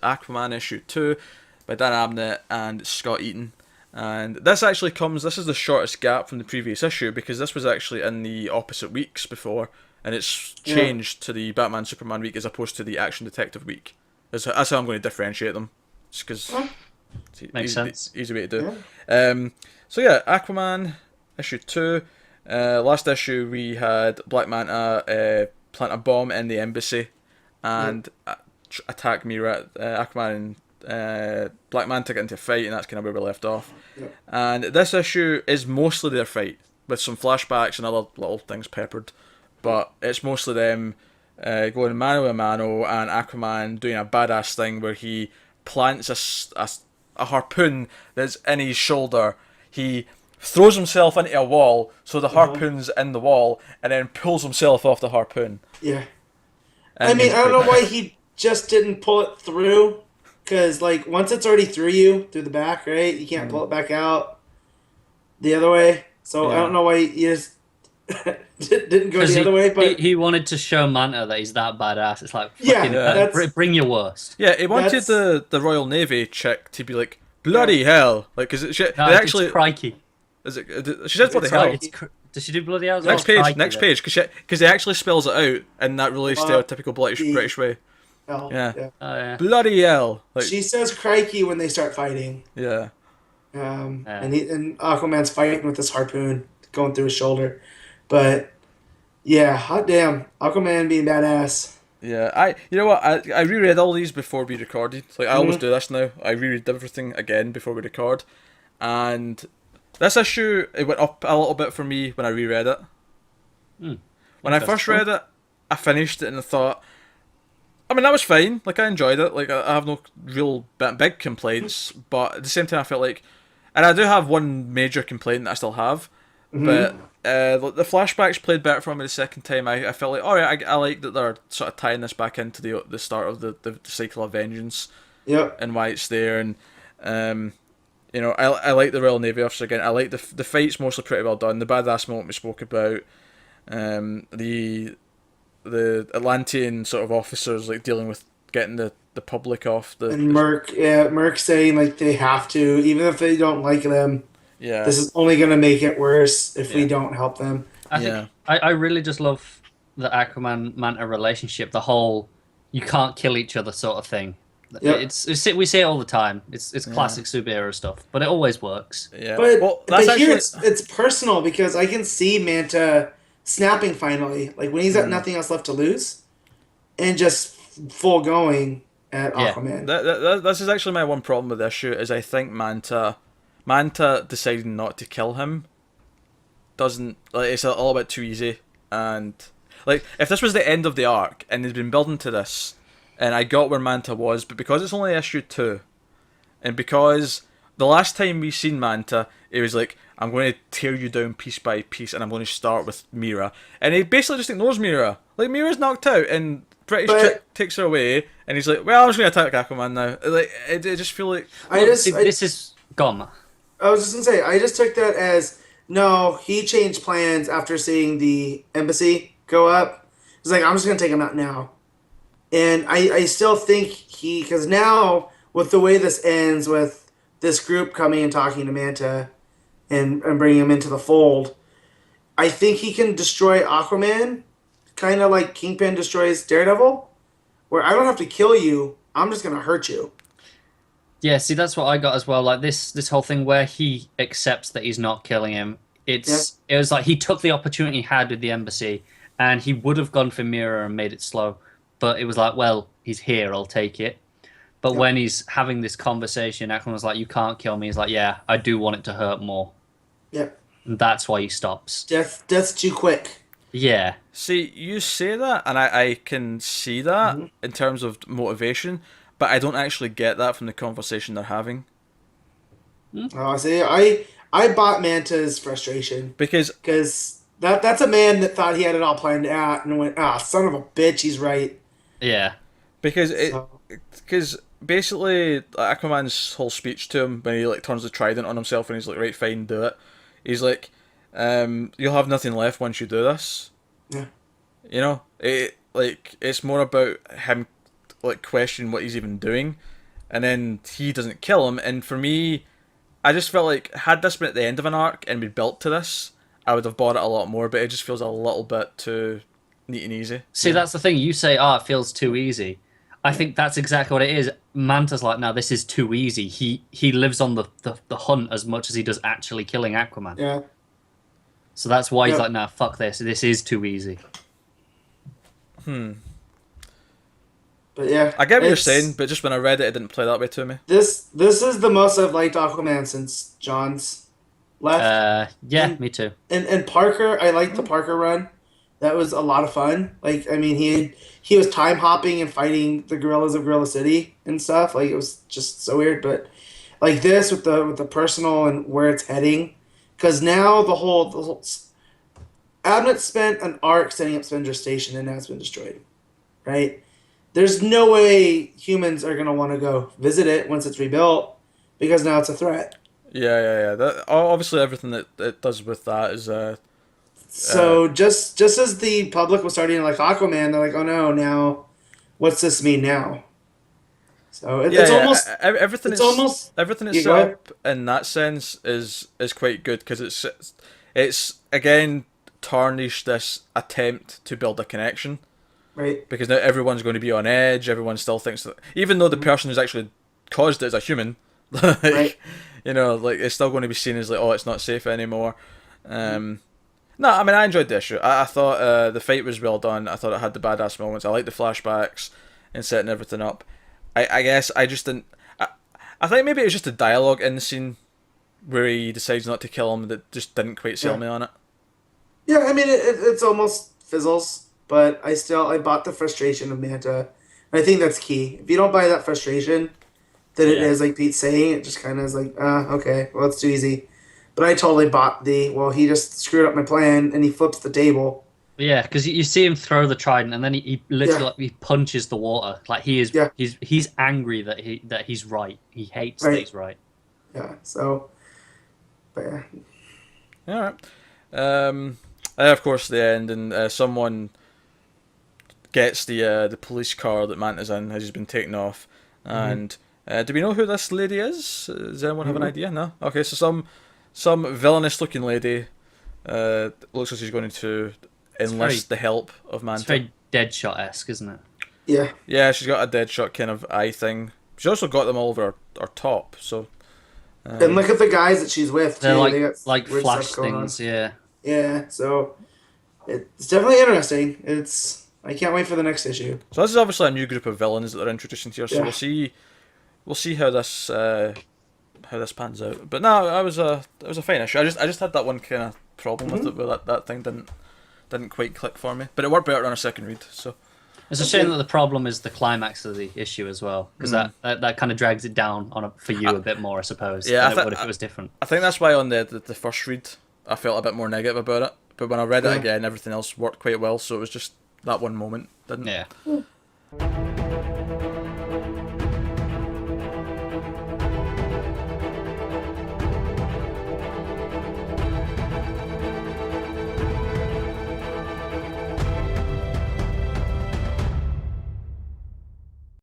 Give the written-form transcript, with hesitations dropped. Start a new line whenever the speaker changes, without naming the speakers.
Aquaman issue 2 by Dan Abnett and Scott Eaton. And this actually this is the shortest gap from the previous issue because this was actually in the opposite weeks before, and it's
Yeah.
changed to the Batman Superman week as opposed to the Action Detective week. That's how I'm going to differentiate them. Just because
Huh?
it's
Makes sense.
easy way to do.
Yeah.
So yeah, Aquaman issue 2. Last issue we had Black Manta plant a bomb in the embassy and attack Mira. Aquaman and Black Manta get into a fight, and that's kind of where we left off.
Yeah.
And this issue is mostly their fight, with some flashbacks and other little things peppered. But it's mostly them going mano a mano, and Aquaman doing a badass thing where he plants a harpoon that's in his shoulder. He throws himself into a wall, so the harpoon's in the wall, and then pulls himself off the harpoon.
Yeah.
And
I mean, I don't know why he just didn't pull it through. Because, like, once it's already through you, through the back, right? You can't pull it back out the other way. So I
Yeah.
don't know why you just didn't go
'Cause
the other way. But
he wanted to show Manta that he's that badass. It's like,
Yeah,
fucking,
that's-
bring your worst.
Yeah, he wanted
That's-
the Royal Navy chick to be like, bloody hell. Like, because it
No,
actually.
it's crikey.
Is it, she says bloody
It's
hell.
right.
Does she do bloody hell?
Next
Oh,
page,
crikey
next
then.
page, because he actually spells it out in that really stereotypical
the-
British way.
oh,
Yeah.
Oh, yeah.
Bloody hell. Like,
She says crikey when they start fighting.
yeah.
Yeah.
And Aquaman's fighting with this harpoon going through his shoulder. But, yeah, hot damn. Aquaman being badass.
Yeah, you know what, I reread all these before we recorded. Like, I always do this now. I reread everything again before we record. And this issue, it went up a little bit for me when I reread it. When I first read it, I finished it and I thought, I mean, that was fine. Like, I enjoyed it. Like, I have no real big complaints. But at the same time, I felt like... And I do have one major complaint that I still have. But the flashbacks played better for me the second time. I felt like, alright, I like that they're sort of tying this back into the start of the cycle of vengeance.
Yep.
And why it's there. And, you know, I like the Royal Navy officer again. I like the fight's mostly pretty well done. The badass moment we spoke about. The Atlantean sort of officers like dealing with getting the public off
And Merc saying, like, they have to, even if they don't like them,
yeah.
this is only going to make it worse if we
Yeah.
don't help them.
I think I really just love the Aquaman Manta relationship. The whole you can't kill each other sort of thing.
Yep.
We say it all the time. It's classic superhero stuff, but it always works.
Yeah.
But,
well, that's
but here
actually
it's personal because I can see Manta snapping finally, like when he's got nothing else left to lose, and just full going at
Yeah.
Aquaman.
this is actually my one problem with the issue is I think Manta deciding not to kill him doesn't like it's a little bit too easy. And like if this was the end of the arc and they'd been building to this and I got where Manta was, but because it's only issue 2 and because the last time we seen Manta it was like, I'm going to tear you down piece by piece and I'm going to start with Mira, and he basically just ignores Mira. Like, Mira's knocked out and British
But-
chick takes her away and he's like, well, I'm just going to attack Aquaman now. Like, it just feel like
This is gone.
I was just gonna say, I just took that as no. He changed plans after seeing the embassy go up. He's like, I'm just gonna take him out now, and I still think because now with the way this ends with this group coming and talking to Manta and bringing him into the fold, I think he can destroy Aquaman, kind of like Kingpin destroys Daredevil, where I don't have to kill you. I'm just gonna hurt you.
Yeah, see, that's what I got as well. Like this whole thing where he accepts that he's not killing him. It was like he took the opportunity he had with the embassy, and he would have gone for Mira and made it slow, but it was like, well, he's here, I'll take it. But when he's having this conversation, Aquaman's like, you can't kill me. He's like, yeah, I do want it to hurt more,
Yep.
and that's why he stops.
Death's too quick.
Yeah,
see, you say that, and I can see that in terms of motivation, but I don't actually get that from the conversation they're having.
Oh, see, I bought Manta's frustration
Because,
because that's a man that thought he had it all planned out and went, son of a bitch, he's right.
yeah,
because
So-
basically Aquaman's whole speech to him when he like turns the trident on himself and he's like, right, fine, do it. He's like, you'll have nothing left once you do this.
Yeah.
You know, it's more about him like question what he's even doing, and then he doesn't kill him. And for me, I just felt like had this been at the end of an arc and we'd built to this, I would have bought it a lot more. But it just feels a little bit too neat and easy.
See, that's the thing. You say, it feels too easy. I think that's exactly what it is. Manta's like, no, this is too easy. He lives on the hunt as much as he does actually killing Aquaman.
Yeah.
So that's why he's like, nah, fuck this. This is too easy.
But yeah,
I get what you're saying, but just when I read it, it didn't play that way to me.
This is the most I've liked Aquaman since John's left.
Yeah, me too.
And Parker, I liked the Parker run. That was a lot of fun. Like, I mean, he was time hopping and fighting the gorillas of Gorilla City and stuff. Like, it was just so weird. But like this with the personal and where it's heading, because now the whole Abnett spent an arc setting up Spencer Station, and now it's been destroyed. Right? There's no way humans are gonna want to go visit it once it's rebuilt, because now it's a threat.
Yeah. That, obviously, everything that it does with that is
So just as the public was starting to like Aquaman, they're like, oh no, now what's this mean now? So it's almost
everything.
It's almost
everything
You
is
go
set
ahead.
up in that sense is quite good because it's again tarnished this attempt to build a connection.
Right.
Because now everyone's going to be on edge. Everyone still thinks that, even though the person who's actually caused it is a human, like,
Right.
you know, like it's still going to be seen as like, oh, it's not safe anymore. No, I mean, I enjoyed the issue. I thought the fight was well done. I thought it had the badass moments. I liked the flashbacks and setting everything up. I guess I just didn't. I think maybe it was just the dialogue in the scene where he decides not to kill him that just didn't quite sell me on it.
Yeah, I mean it's almost fizzles, but I bought the frustration of Manta. And I think that's key. If you don't buy that frustration, then it is like Pete's saying, it just kind of is like, okay, well it's too easy. But I totally bought he just screwed up my plan and he flips the table.
Yeah, because you see him throw the trident and then he literally like, he punches the water. Like he's angry that he's right. He hates that he's right.
Yeah. So, but yeah.
All right. And of course, the end and someone gets the police car that Manta's in has been taken off, and do we know who this lady is? Does anyone have an idea? No. Okay, so some villainous looking lady looks like she's going to enlist the help of Manta.
It's very Deadshot-esque, isn't it?
Yeah.
Yeah, she's got a Deadshot kind of eye thing. She's also got them all over her top. So.
And look at the guys that she's with.
They're
They got
like
weird
flash
stuff going on.
things, yeah.
Yeah. So it's definitely interesting. I can't wait for the next issue.
So this is obviously a new group of villains that they're introducing here. So
Yeah.
we'll see how this pans out. But no, it was a fine issue. I just had that one kind of problem with it, where that thing didn't quite click for me. But it worked better on a second read. So
It's a shame that the problem is the climax of the issue as well, because that kind of drags it down for you a bit more, I suppose, than it would if it was different.
I think that's why on the first read I felt a bit more negative about it. But when I read it again, everything else worked quite well. So it was just that one moment didn't.
Yeah.